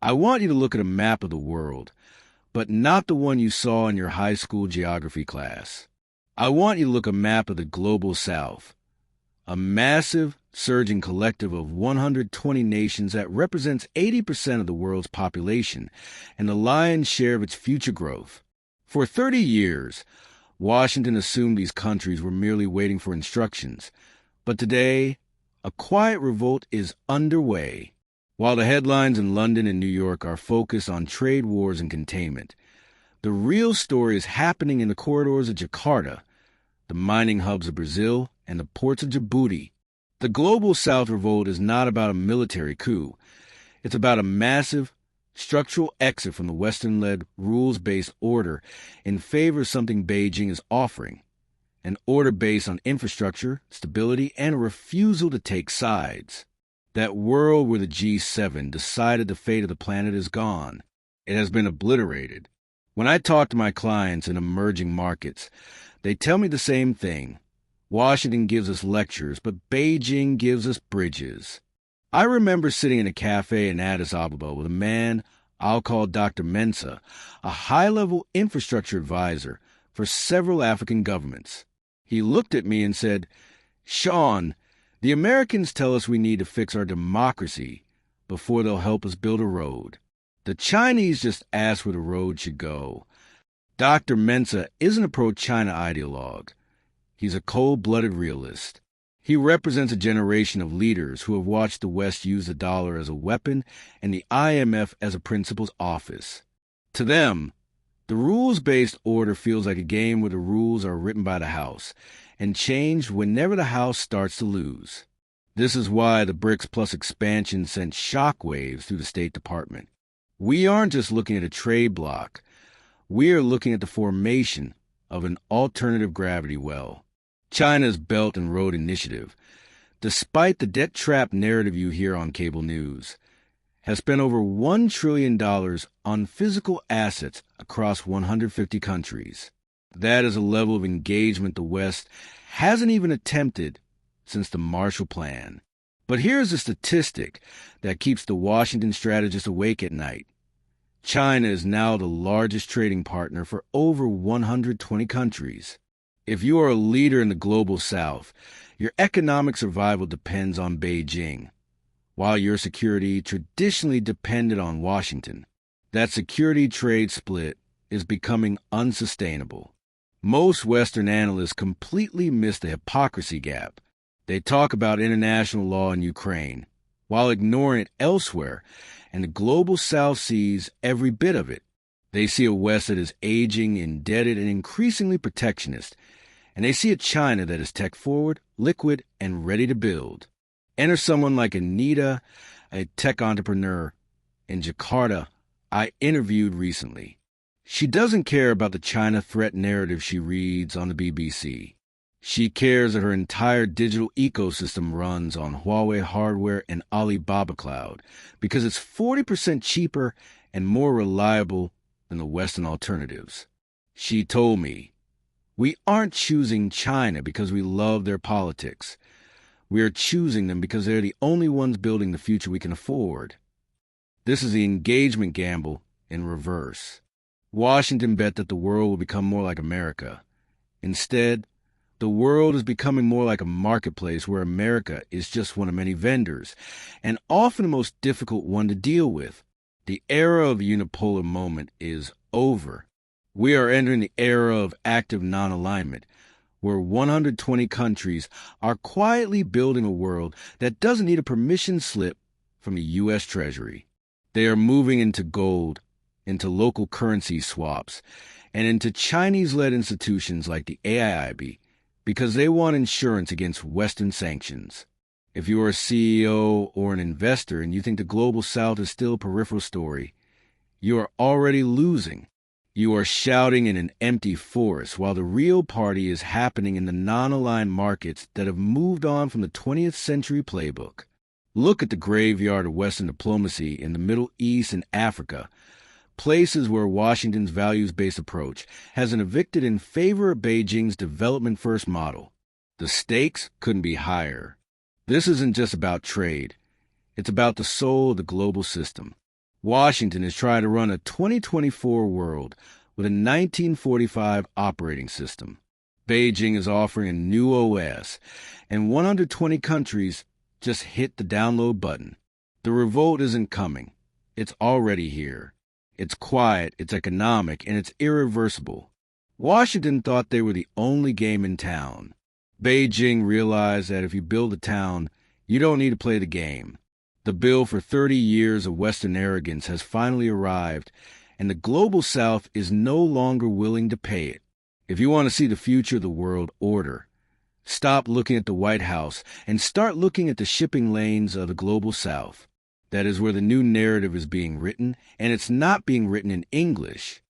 I want you to look at a map of the world, but not the one you saw in your high school geography class. I want you to look at a map of the global South, a massive, surging collective of 120 nations that represents 80% of the world's population and the lion's share of its future growth. For 30 years, Washington assumed these countries were merely waiting for instructions, but today, a quiet revolt is underway. While the headlines in London and New York are focused on trade wars and containment, the real story is happening in the corridors of Jakarta, the mining hubs of Brazil, and the ports of Djibouti. The Global South revolt is not about a military coup. It's about a massive, structural exit from the Western-led, rules-based order in favor of something Beijing is offering, an order based on infrastructure, stability, and a refusal to take sides. That world where the G7 decided the fate of the planet is gone. It has been obliterated. When I talk to my clients in emerging markets, they tell me the same thing. Washington gives us lectures, but Beijing gives us bridges. I remember sitting in a cafe in Addis Ababa with a man I'll call Dr. Mensa, a high-level infrastructure advisor for several African governments. He looked at me and said, "Shaun, the Americans tell us we need to fix our democracy before they'll help us build a road. The Chinese just ask where the road should go." Dr. Mensa isn't a pro-China ideologue. He's a cold-blooded realist. He represents a generation of leaders who have watched the West use the dollar as a weapon and the IMF as a principal's office. To them, the rules-based order feels like a game where the rules are written by the House and changed whenever the House starts to lose. This is why the BRICS Plus expansion sent shockwaves through the State Department. We aren't just looking at a trade bloc. We are looking at the formation of an alternative gravity well. China's Belt and Road Initiative, despite the debt trap narrative you hear on cable news, has spent over $1 trillion on physical assets across 150 countries. That is a level of engagement the West hasn't even attempted since the Marshall Plan. But here's a statistic that keeps the Washington strategist awake at night. China is now the largest trading partner for over 120 countries. If you are a leader in the global South, your economic survival depends on Beijing, while your security traditionally depended on Washington. That security-trade split is becoming unsustainable. Most Western analysts completely miss the hypocrisy gap. They talk about international law in Ukraine, while ignoring it elsewhere, and the global South sees every bit of it. They see a West that is aging, indebted, and increasingly protectionist, and they see a China that is tech-forward, liquid, and ready to build. Enter someone like Anita, a tech entrepreneur in Jakarta I interviewed recently. She doesn't care about the China threat narrative she reads on the BBC. She cares that her entire digital ecosystem runs on Huawei hardware and Alibaba cloud because it's 40% cheaper and more reliable than the Western alternatives. She told me, "We aren't choosing China because we love their politics. We are choosing them because they're the only ones building the future we can afford." This is the engagement gamble in reverse. Washington bet that the world will become more like America. Instead, the world is becoming more like a marketplace where America is just one of many vendors, and often the most difficult one to deal with. The era of the unipolar moment is over. We are entering the era of active non-alignment, where 120 countries are quietly building a world that doesn't need a permission slip from the U.S. Treasury. They are moving into gold, into local currency swaps, and into Chinese-led institutions like the AIIB, because they want insurance against Western sanctions. If you are a CEO or an investor and you think the global South is still a peripheral story, you are already losing. You are shouting in an empty forest while the real party is happening in the non-aligned markets that have moved on from the 20th century playbook. Look at the graveyard of Western diplomacy in the Middle East and Africa, places where Washington's values-based approach has been evicted in favor of Beijing's development-first model. The stakes couldn't be higher. This isn't just about trade. It's about the soul of the global system. Washington is trying to run a 2024 world with a 1945 operating system. Beijing is offering a new OS, and 120 countries just hit the download button. The revolt isn't coming. It's already here. It's quiet, it's economic, and it's irreversible. Washington thought they were the only game in town. Beijing realized that if you build a town, you don't need to play the game. The bill for 30 years of Western arrogance has finally arrived, and the global South is no longer willing to pay it. If you want to see the future of the world order, stop looking at the White House and start looking at the shipping lanes of the global South. That is where the new narrative is being written, and it's not being written in English.